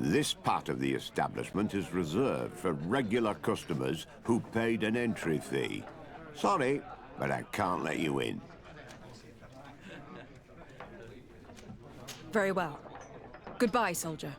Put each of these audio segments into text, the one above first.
This part of the establishment is reserved for regular customers who paid an entry fee. Sorry, but I can't let you in. Very well. Goodbye, soldier.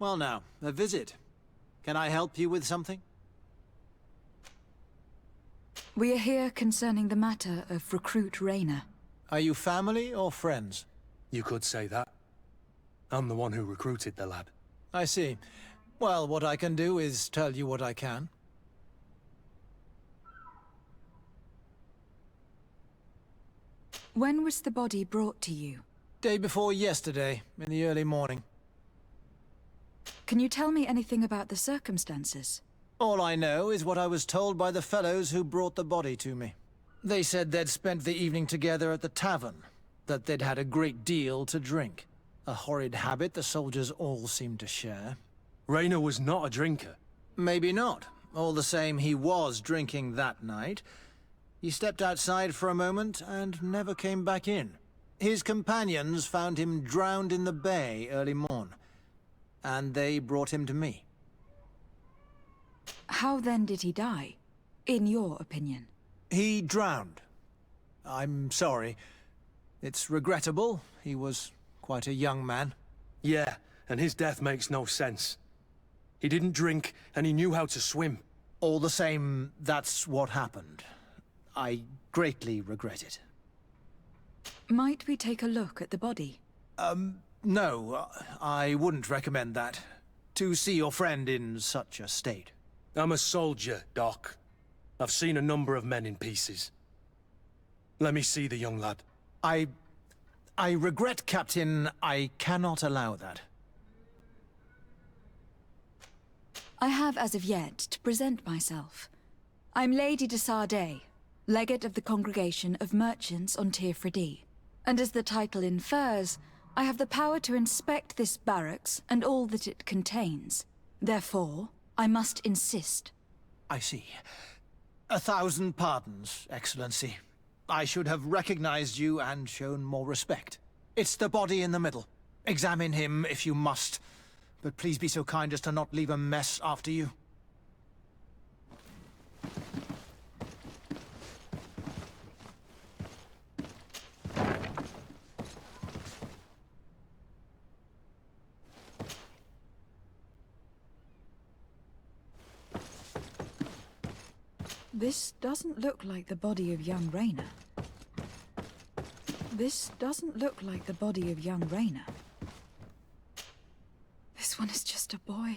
Well now, a visit. Can I help you with something? We are here concerning the matter of Recruit Rayner. Are you family or friends? You could say that. I'm the one who recruited the lad. I see. Well, what I can do is tell you what I can. When was the body brought to you? Day before yesterday, in the early morning. Can you tell me anything about the circumstances? All I know is what I was told by the fellows who brought the body to me. They said they'd spent the evening together at the tavern, that they'd had a great deal to drink. A horrid habit the soldiers all seemed to share. Rayner was not a drinker. Maybe not. All the same, he was drinking that night. He stepped outside for a moment and never came back in. His companions found him drowned in the bay early morn, and they brought him to me. How then did he die, in your opinion? He drowned. I'm sorry. It's regrettable. He was quite a young man. Yeah, and his death makes no sense. He didn't drink, and he knew how to swim. All the same, that's what happened. I greatly regret it. Might we take a look at the body? No, I wouldn't recommend that. To see your friend in such a state. I'm a soldier, Doc. I've seen a number of men in pieces. Let me see the young lad. I regret, Captain. I cannot allow that. I have as of yet to present myself. I'm Lady de Sardet, legate of the Congregation of Merchants on Tir-Freddy. And as the title infers, I have the power to inspect this barracks and all that it contains. Therefore, I must insist. I see. 1,000 pardons, Excellency. I should have recognized you and shown more respect. It's the body in the middle. Examine him if you must, but please be so kind as to not leave a mess after you. This doesn't look like the body of young Rayner. This doesn't look like the body of young Rayner. This one is just a boy.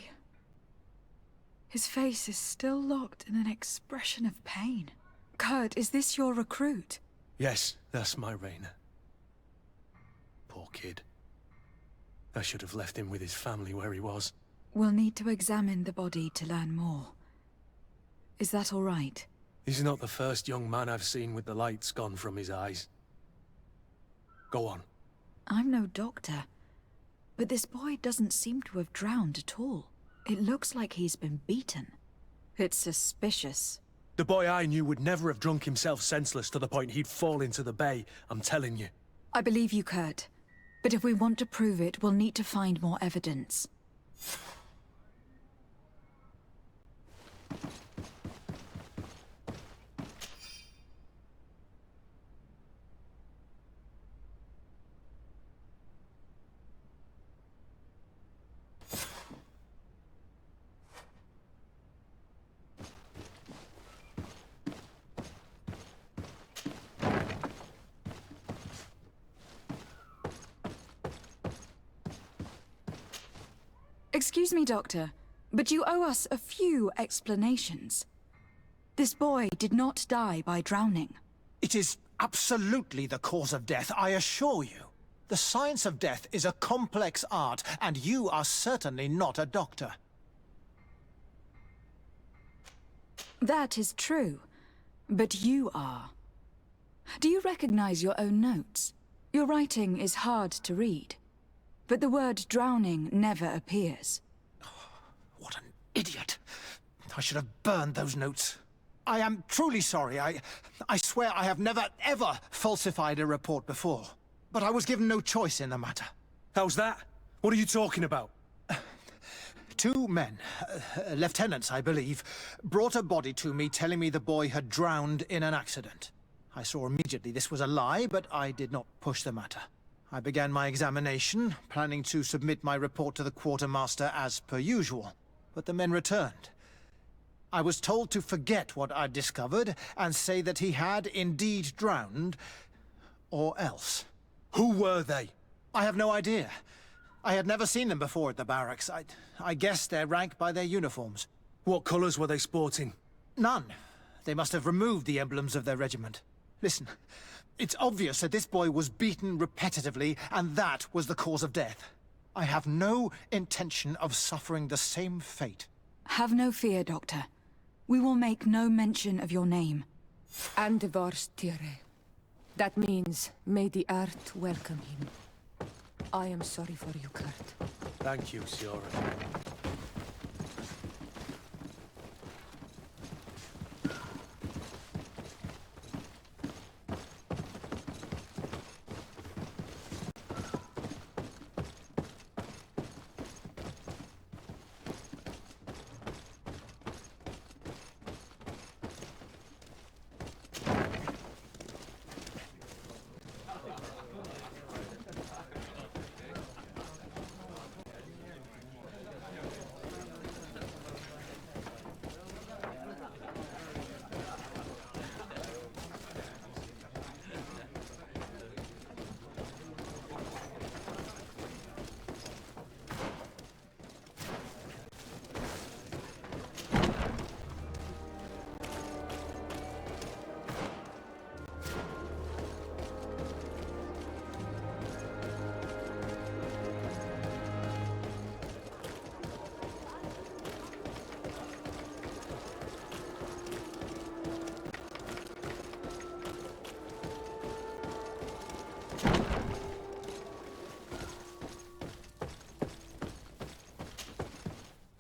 His face is still locked in an expression of pain. Kurt, is this your recruit? Yes, that's my Rayner. Poor kid. I should have left him with his family where he was. We'll need to examine the body to learn more. Is that all right? He's not the first young man I've seen with the lights gone from his eyes. Go on. I'm no doctor, but this boy doesn't seem to have drowned at all. It looks like he's been beaten. It's suspicious. The boy I knew would never have drunk himself senseless to the point he'd fall into the bay, I'm telling you. I believe you, Kurt. But if we want to prove it, we'll need to find more evidence. Excuse me, Doctor, but you owe us a few explanations. This boy did not die by drowning. It is absolutely the cause of death, I assure you. The science of death is a complex art, and you are certainly not a doctor. That is true, but you are. Do you recognize your own notes? Your writing is hard to read, but the word drowning never appears. What an idiot. I should have burned those notes. I am truly sorry. I swear I have never, ever falsified a report before. But I was given no choice in the matter. How's that? What are you talking about? 2 men, lieutenants I believe, brought a body to me telling me the boy had drowned in an accident. I saw immediately this was a lie, but I did not push the matter. I began my examination, planning to submit my report to the quartermaster as per usual. But the men returned. I was told to forget what I'd discovered and say that he had indeed drowned, or else. Who were they? I have no idea. I had never seen them before at the barracks. I guessed their rank by their uniforms. What colours were they sporting? None. They must have removed the emblems of their regiment. Listen, it's obvious that this boy was beaten repetitively, and that was the cause of death. I have no intention of suffering the same fate. Have no fear, Doctor. We will make no mention of your name. Andevars Tire. That means, may the earth welcome him. I am sorry for you, Kurt. Thank you, Siora.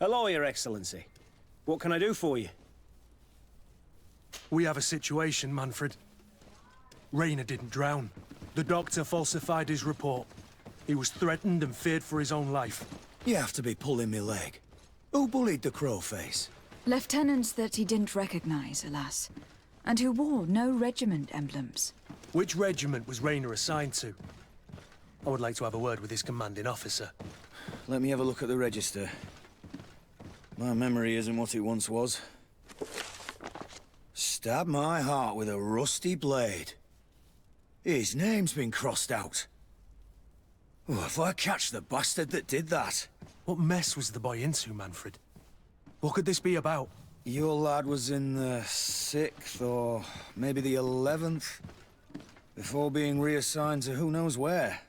Hello, Your Excellency. What can I do for you? We have a situation, Manfred. Rayner didn't drown. The doctor falsified his report. He was threatened and feared for his own life. You have to be pulling me leg. Who bullied the crowface? Lieutenants that he didn't recognize, alas, and who wore no regiment emblems. Which regiment was Rayner assigned to? I would like to have a word with his commanding officer. Let me have a look at the register. My memory isn't what it once was. Stab my heart with a rusty blade. His name's been crossed out. Oh, if I catch the bastard that did that. What mess was the boy into, Manfred? What could this be about? Your lad was in the 6th or maybe the 11th, before being reassigned to who knows where.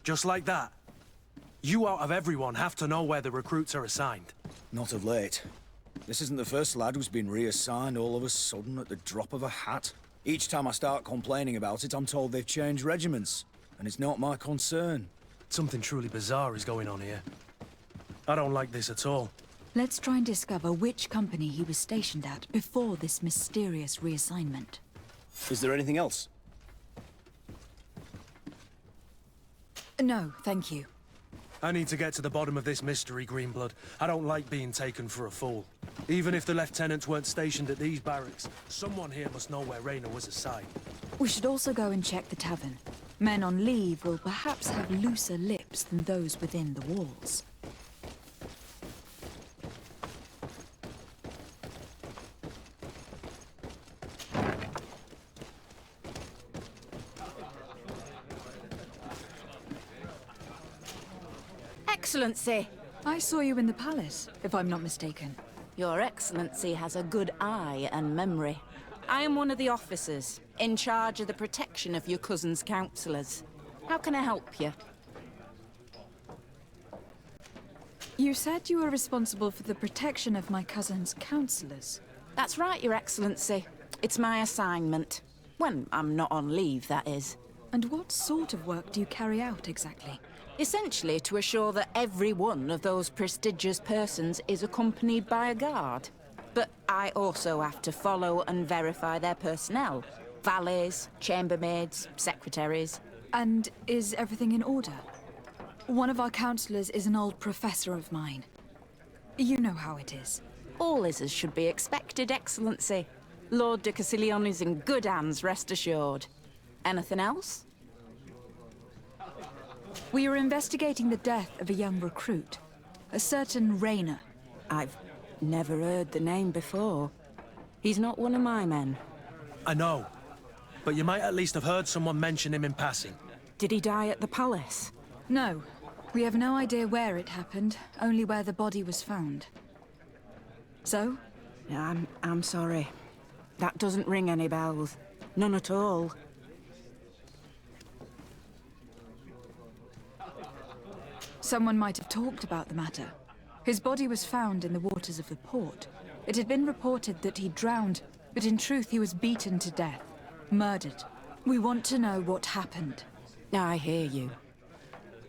Just like that? You out of everyone have to know where the recruits are assigned. Not of late. This isn't the first lad who's been reassigned all of a sudden at the drop of a hat. Each time I start complaining about it, I'm told they've changed regiments, and it's not my concern. Something truly bizarre is going on here. I don't like this at all. Let's try and discover which company he was stationed at before this mysterious reassignment. Is there anything else? No, thank you. I need to get to the bottom of this mystery, Greenblood. I don't like being taken for a fool. Even if the lieutenants weren't stationed at these barracks, someone here must know where Rayner was assigned. We should also go and check the tavern. Men on leave will perhaps have looser lips than those within the walls. Excellency! I saw you in the palace, if I'm not mistaken. Your Excellency has a good eye and memory. I am one of the officers, in charge of the protection of your cousin's councillors. How can I help you? You said you were responsible for the protection of my cousin's councillors. That's right, Your Excellency. It's my assignment. When I'm not on leave, that is. And what sort of work do you carry out exactly? Essentially to assure that every one of those prestigious persons is accompanied by a guard. But I also have to follow and verify their personnel. Valets, chambermaids, secretaries. And is everything in order? One of our councillors is an old professor of mine. You know how it is. All is as should be expected, Excellency. Lord de Castiglione is in good hands, rest assured. Anything else? We are investigating the death of a young recruit, a certain Rayner. I've never heard the name before. He's not one of my men. I know, but you might at least have heard someone mention him in passing. Did he die at the palace? No. We have no idea where it happened, only where the body was found. So? I'm sorry. That doesn't ring any bells. None at all. Someone might have talked about the matter. His body was found in the waters of the port. It had been reported that he drowned, but in truth he was beaten to death. Murdered. We want to know what happened. I hear you.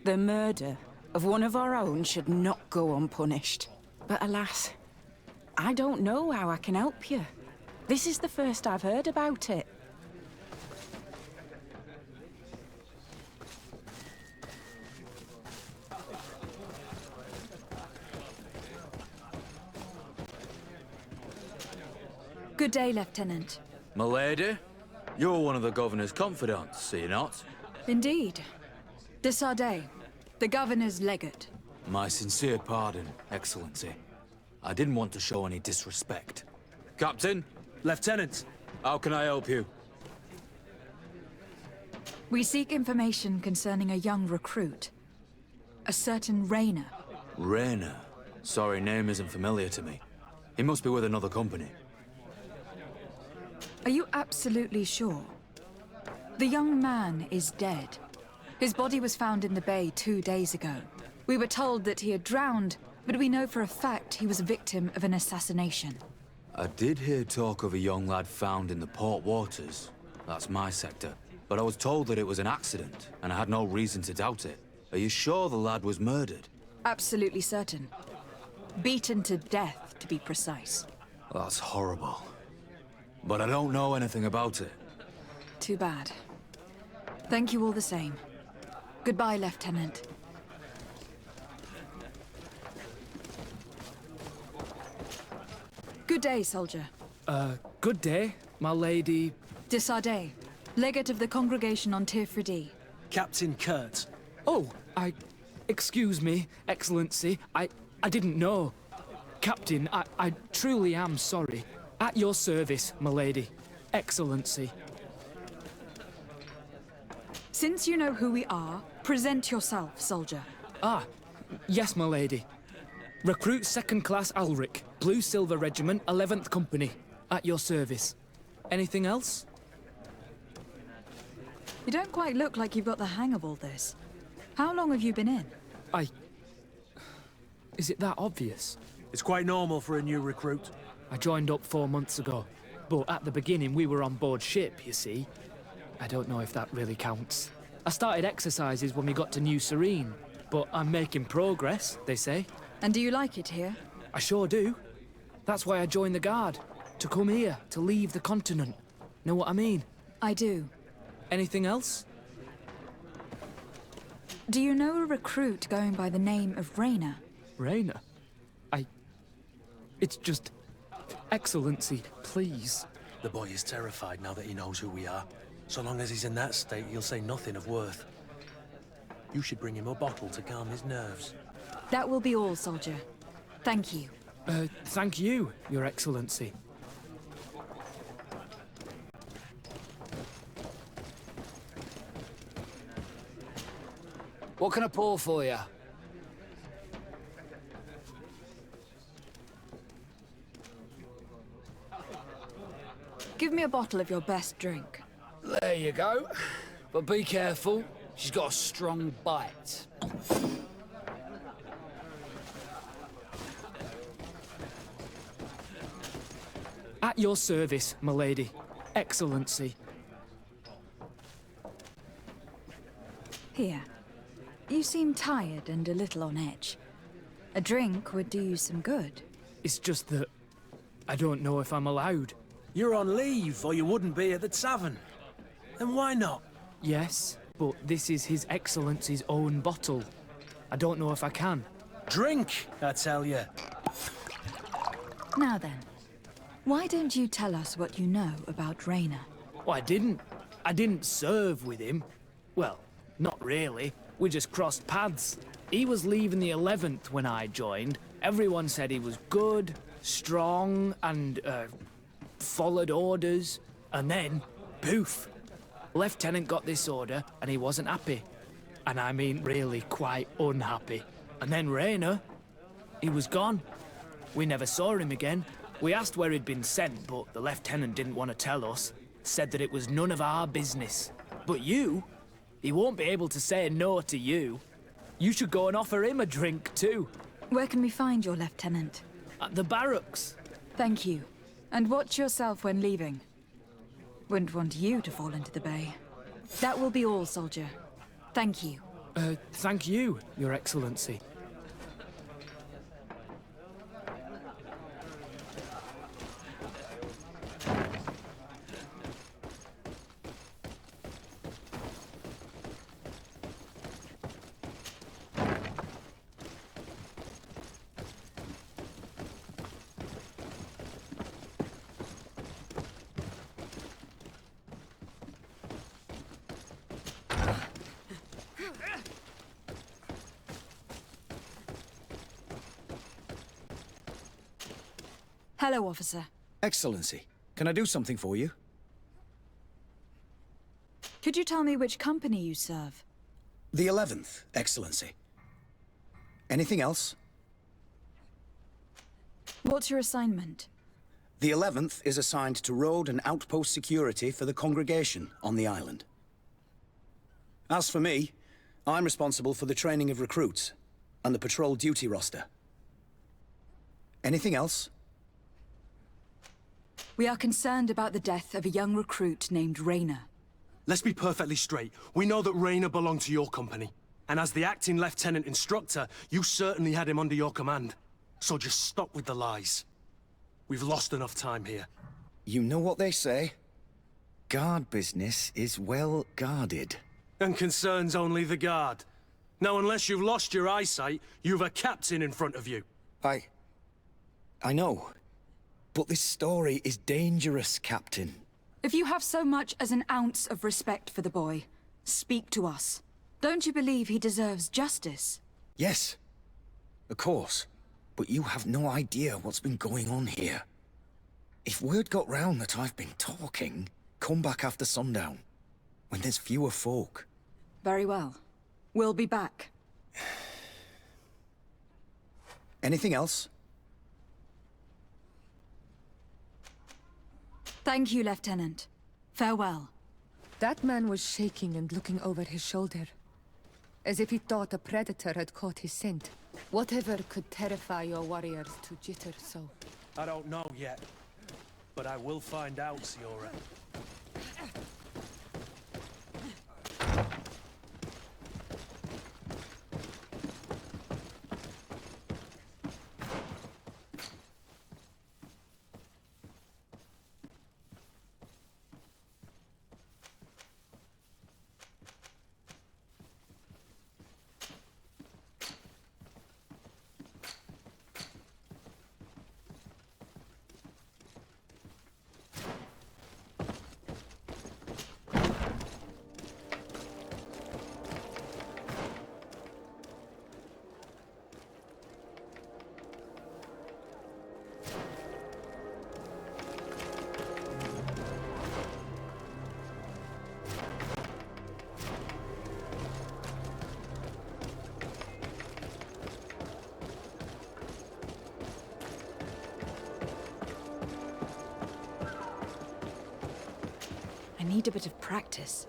The murder of one of our own should not go unpunished. But alas, I don't know how I can help you. This is the first I've heard about it. Good day, Lieutenant. Milady, you're one of the governor's confidants, are you not? Indeed. De Sardet, the governor's legate. My sincere pardon, Excellency. I didn't want to show any disrespect. Captain? Lieutenant! How can I help you? We seek information concerning a young recruit. A certain Rayner. Rayner? Sorry, name isn't familiar to me. He must be with another company. Are you absolutely sure? The young man is dead. His body was found in the bay 2 days ago. We were told that he had drowned, but we know for a fact he was a victim of an assassination. I did hear talk of a young lad found in the port waters. That's my sector. But I was told that it was an accident, and I had no reason to doubt it. Are you sure the lad was murdered? Absolutely certain. Beaten to death, to be precise. That's horrible. But I don't know anything about it. Too bad. Thank you all the same. Goodbye, Lieutenant. Good day, soldier. Good day, my lady. De Sardet, legate of the congregation on Tir Freddy. Captain Kurt. Oh, excuse me, Excellency. I didn't know. Captain, I truly am sorry. At your service, my lady. Excellency. Since you know who we are, present yourself, soldier. Ah, yes, my lady. Recruit 2nd Class Alric, Blue Silver Regiment, 11th Company. At your service. Anything else? You don't quite look like you've got the hang of all this. How long have you been in? Is it that obvious? It's quite normal for a new recruit. I joined up 4 months ago. But at the beginning, we were on board ship, you see. I don't know if that really counts. I started exercises when we got to New Serene. But I'm making progress, they say. And do you like it here? I sure do. That's why I joined the Guard. To come here, to leave the continent. Know what I mean? I do. Anything else? Do you know a recruit going by the name of Rayner? Rayner? It's just... Excellency, please. The boy is terrified now that he knows who we are. So long as he's in that state, he'll say nothing of worth. You should bring him a bottle to calm his nerves. That will be all, soldier. Thank you. Thank you, Your Excellency. What can I pour for you? Give me a bottle of your best drink. There you go. But be careful. She's got a strong bite. At your service, my lady. Excellency. Here. You seem tired and a little on edge. A drink would do you some good. It's just that... I don't know if I'm allowed. You're on leave, or you wouldn't be at the tavern. Then why not? Yes, but this is His Excellency's own bottle. I don't know if I can. Drink, I tell you. Now then, why don't you tell us what you know about Rayner? Well, I didn't serve with him. Well, not really. We just crossed paths. He was leaving the 11th when I joined. Everyone said he was good, strong, and, followed orders. And then, poof. Lieutenant got this order, and he wasn't happy. And I mean really quite unhappy. And then Rayner, he was gone. We never saw him again. We asked where he'd been sent, but the lieutenant didn't want to tell us. Said that it was none of our business. But you, he won't be able to say no to you. You should go and offer him a drink too. Where can we find your lieutenant? At the barracks. Thank you. And watch yourself when leaving. Wouldn't want you to fall into the bay. That will be all, soldier. Thank you. Thank you, Your Excellency. Hello, officer. Excellency, can I do something for you? Could you tell me which company you serve? The 11th, Excellency. Anything else? What's your assignment? The 11th is assigned to road and outpost security for the congregation on the island. As for me, I'm responsible for the training of recruits and the patrol duty roster. Anything else? We are concerned about the death of a young recruit named Rayner. Let's be perfectly straight. We know that Rayner belonged to your company. And as the acting lieutenant instructor, you certainly had him under your command. So just stop with the lies. We've lost enough time here. You know what they say? Guard business is well guarded. And concerns only the guard. Now, unless you've lost your eyesight, you've a captain in front of you. I know. But this story is dangerous, Captain. If you have so much as an ounce of respect for the boy, speak to us. Don't you believe he deserves justice? Yes, of course. But you have no idea what's been going on here. If word got round that I've been talking, come back after sundown, when there's fewer folk. Very well. We'll be back. Anything else? Thank you, Lieutenant. Farewell. That man was shaking and looking over his shoulder, as if he thought a predator had caught his scent. Whatever could terrify your warriors to jitter so? I don't know yet, but I will find out, Siora. I need a bit of practice.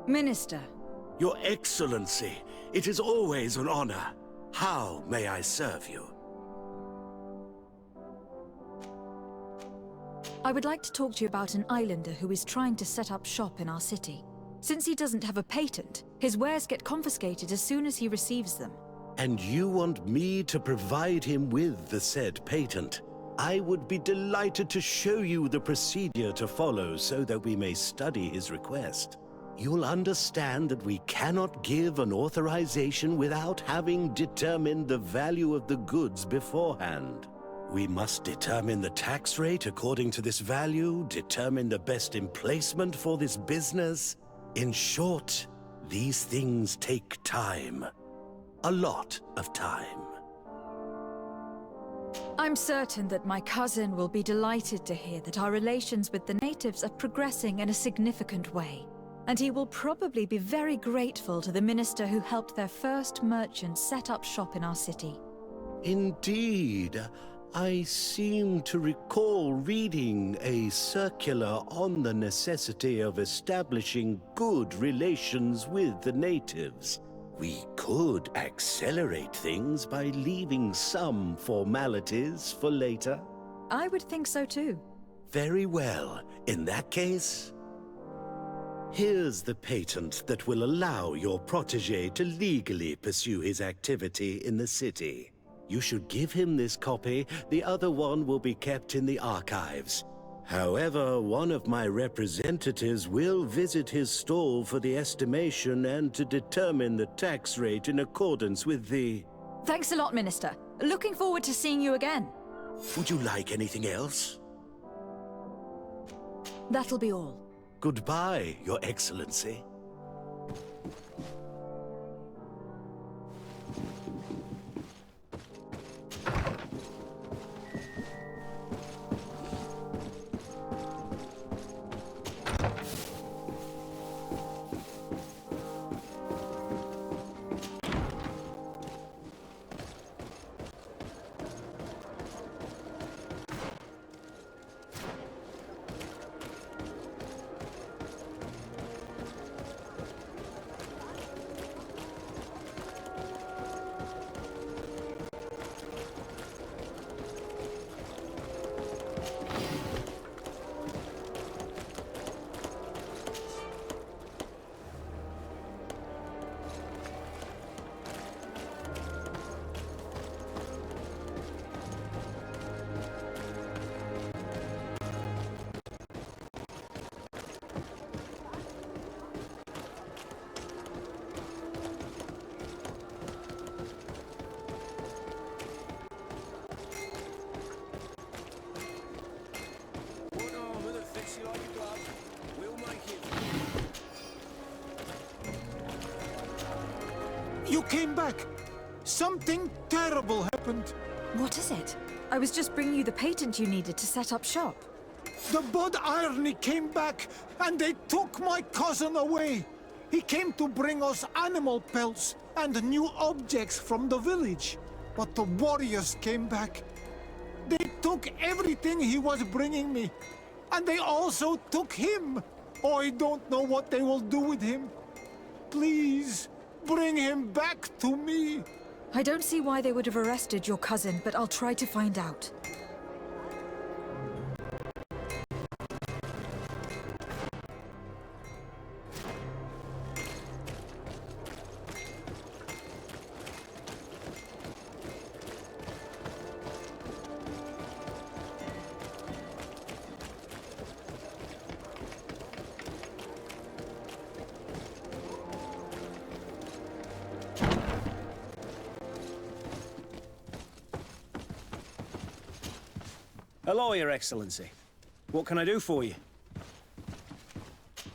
Minister. Your Excellency, it is always an honor. How may I serve you? I would like to talk to you about an islander who is trying to set up shop in our city. Since he doesn't have a patent, his wares get confiscated as soon as he receives them. And you want me to provide him with the said patent? I would be delighted to show you the procedure to follow so that we may study his request. You'll understand that we cannot give an authorization without having determined the value of the goods beforehand. We must determine the tax rate according to this value, determine the best emplacement for this business. In short, these things take time. A lot of time. I'm certain that my cousin will be delighted to hear that our relations with the natives are progressing in a significant way. And he will probably be very grateful to the minister who helped their first merchant set up shop in our city. Indeed. I seem to recall reading a circular on the necessity of establishing good relations with the natives. We could accelerate things by leaving some formalities for later. I would think so too. Very well. In that case, here's the patent that will allow your protege to legally pursue his activity in the city. You should give him this copy. The other one will be kept in the archives. However, one of my representatives will visit his stall for the estimation and to determine the tax rate in accordance with the... Thanks a lot, Minister. Looking forward to seeing you again. Would you like anything else? That'll be all. Goodbye, Your Excellency. You came back! Something terrible happened! What is it? I was just bringing you the patent you needed to set up shop. The Bud Irony came back, and they took my cousin away! He came to bring us animal pelts and new objects from the village. But the warriors came back. They took everything he was bringing me. And they also took him! Oh, I don't know what they will do with him. Please, bring him back to me! I don't see why they would have arrested your cousin, but I'll try to find out. Hello, Your Excellency. What can I do for you?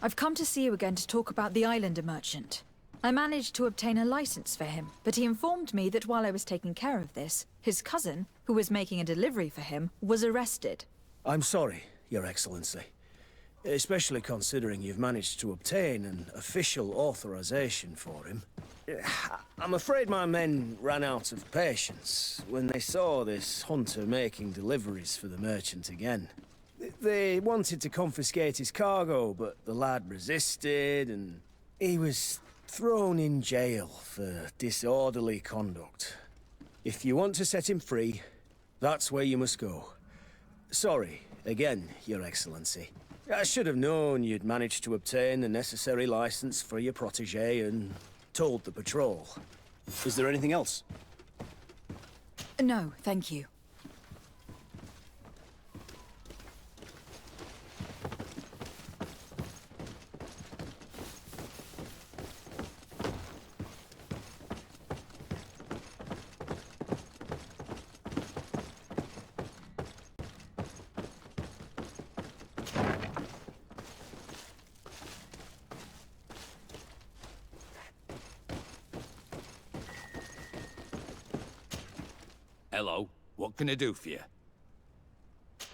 I've come to see you again to talk about the Islander merchant. I managed to obtain a license for him, but he informed me that while I was taking care of this, his cousin, who was making a delivery for him, was arrested. I'm sorry, Your Excellency. Especially considering you've managed to obtain an official authorization for him. I'm afraid my men ran out of patience when they saw this hunter making deliveries for the merchant again. They wanted to confiscate his cargo, but the lad resisted, and he was thrown in jail for disorderly conduct. If you want to set him free, that's where you must go. Sorry, again, Your Excellency. I should have known you'd managed to obtain the necessary license for your protégé and told the patrol. Is there anything else? No, thank you. Hello. What can I do for you?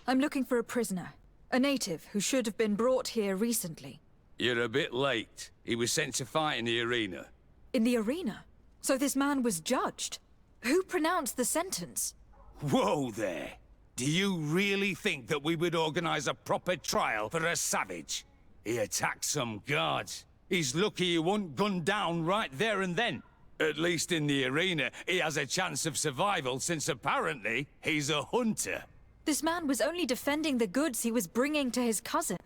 I'm looking for a prisoner. A native who should have been brought here recently. You're a bit late. He was sent to fight in the arena. In the arena? So this man was judged? Who pronounced the sentence? Whoa there! Do you really think that we would organize a proper trial for a savage? He attacked some guards. He's lucky he wasn't gunned down right there and then. At least in the arena, he has a chance of survival since apparently he's a hunter. This man was only defending the goods he was bringing to his cousin.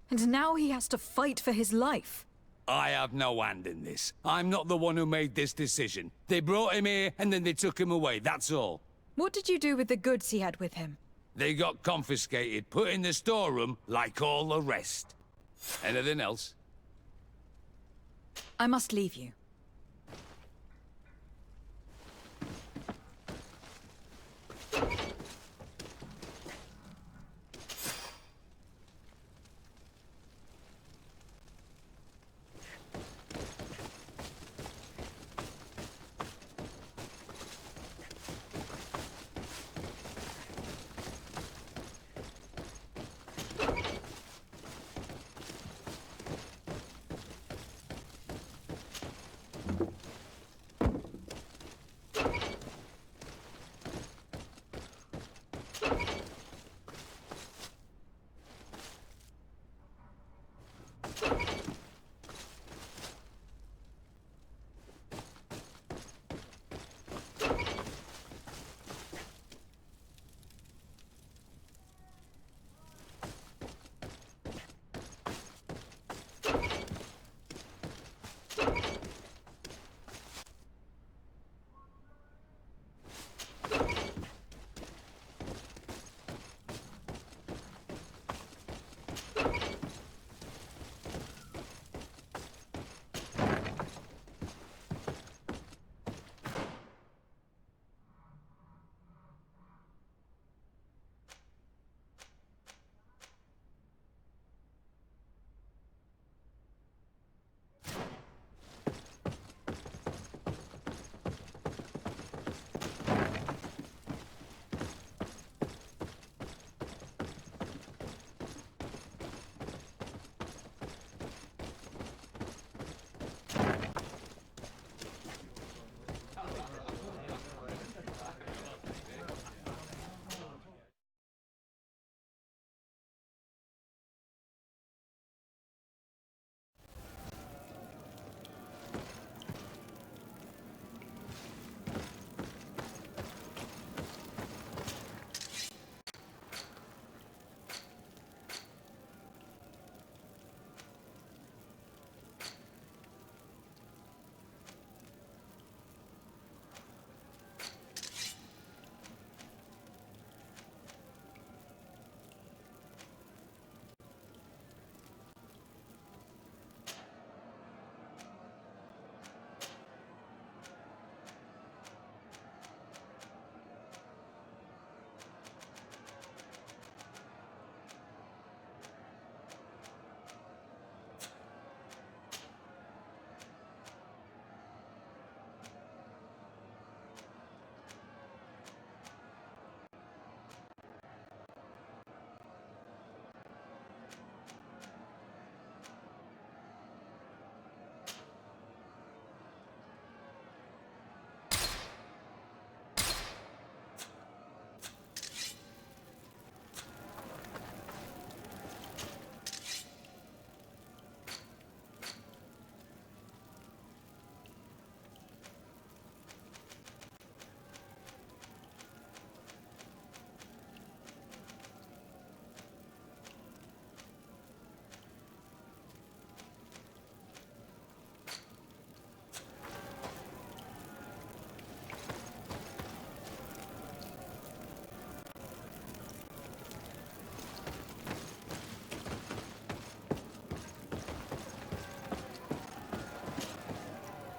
And now he has to fight for his life. I have no hand in this. I'm not the one who made this decision. They brought him here and then they took him away, that's all. What did you do with the goods he had with him? They got confiscated, put in the storeroom like all the rest. Anything else? I must leave you.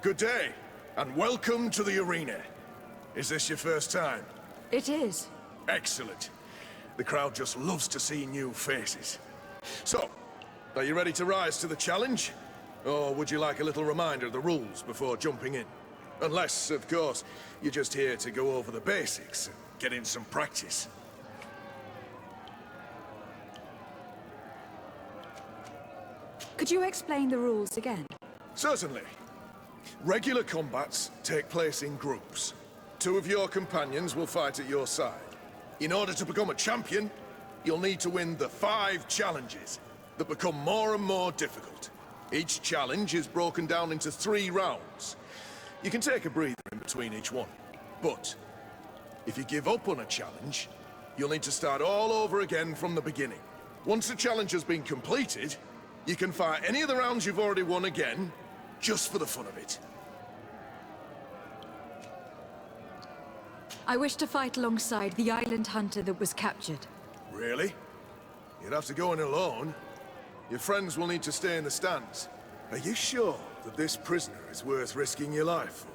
Good day, and welcome to the arena. Is this your first time? It is. Excellent. The crowd just loves to see new faces. So, are you ready to rise to the challenge? Or would you like a little reminder of the rules before jumping in? Unless, of course, you're just here to go over the basics and get in some practice. Could you explain the rules again? Certainly. Regular combats take place in groups. 2 of your companions will fight at your side. In order to become a champion, you'll need to win the 5 challenges that become more and more difficult. Each challenge is broken down into 3 rounds. You can take a breather in between each one. But if you give up on a challenge, you'll need to start all over again from the beginning. Once the challenge has been completed, you can fight any of the rounds you've already won again, just for the fun of it. I wish to fight alongside the island hunter that was captured. Really? You'd have to go in alone. Your friends will need to stay in the stands. Are you sure that this prisoner is worth risking your life for?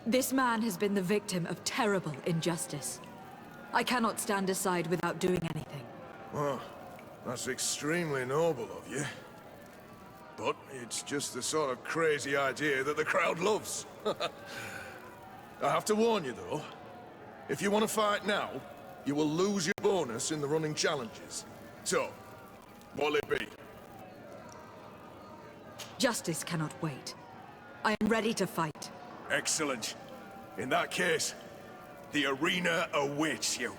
This man has been the victim of terrible injustice. I cannot stand aside without doing anything. Well, that's extremely noble of you. But it's just the sort of crazy idea that the crowd loves. I have to warn you, though. If you want to fight now, you will lose your bonus in the running challenges. So, what'll it be? Justice cannot wait. I am ready to fight. Excellent. In that case, the arena awaits you.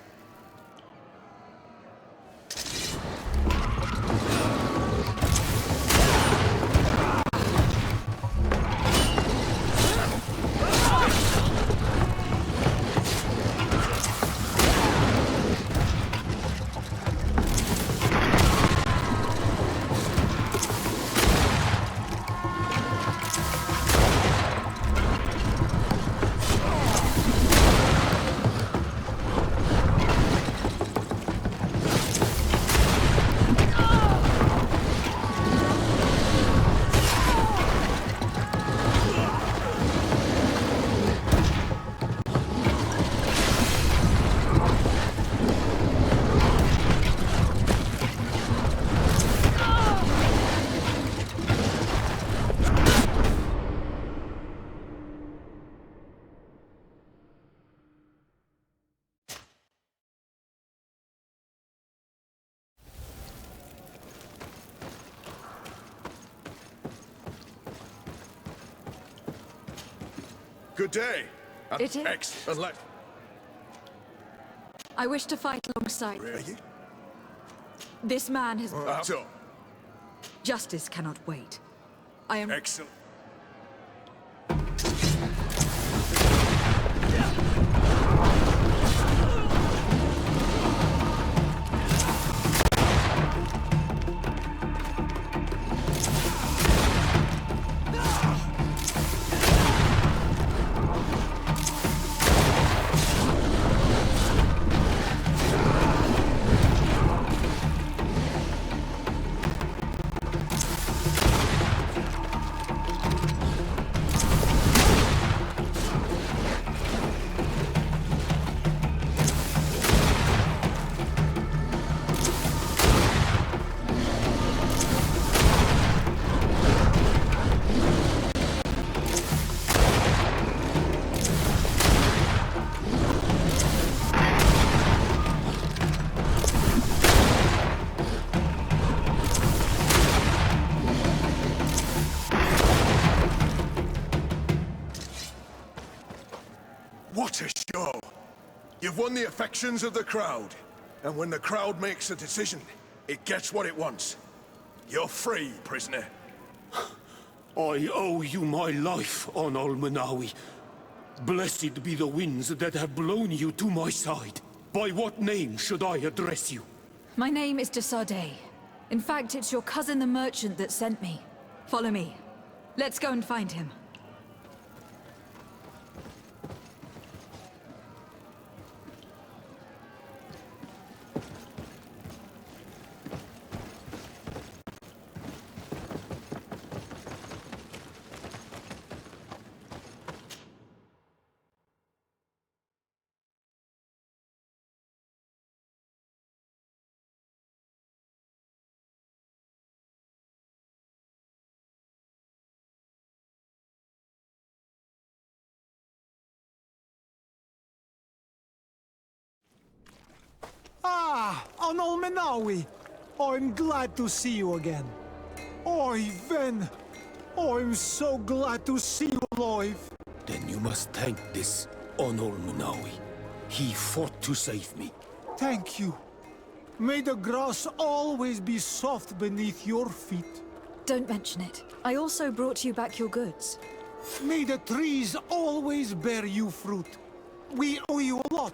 Good day. It is. Excellent. I wish to fight alongside. Really? This man has... So. Justice cannot wait. I am... Excellent. What a show! You've won the affections of the crowd. And when the crowd makes a decision, it gets what it wants. You're free, prisoner. I owe you my life, Onol Manawi. Blessed be the winds that have blown you to my side. By what name should I address you? My name is Desarde. In fact, it's your cousin the merchant that sent me. Follow me. Let's go and find him. Ah, Onol Manawi. I'm glad to see you again. Oi, Ven. I'm so glad to see you alive. Then you must thank this Onol Manawi. He fought to save me. Thank you. May the grass always be soft beneath your feet. Don't mention it. I also brought you back your goods. May the trees always bear you fruit. We owe you a lot.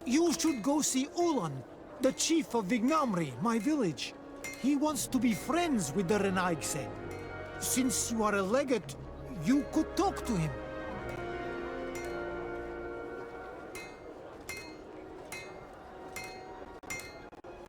You should go see Ulan, the chief of Vignamri, my village. He wants to be friends with the Renaigse. Since you are a legate, you could talk to him.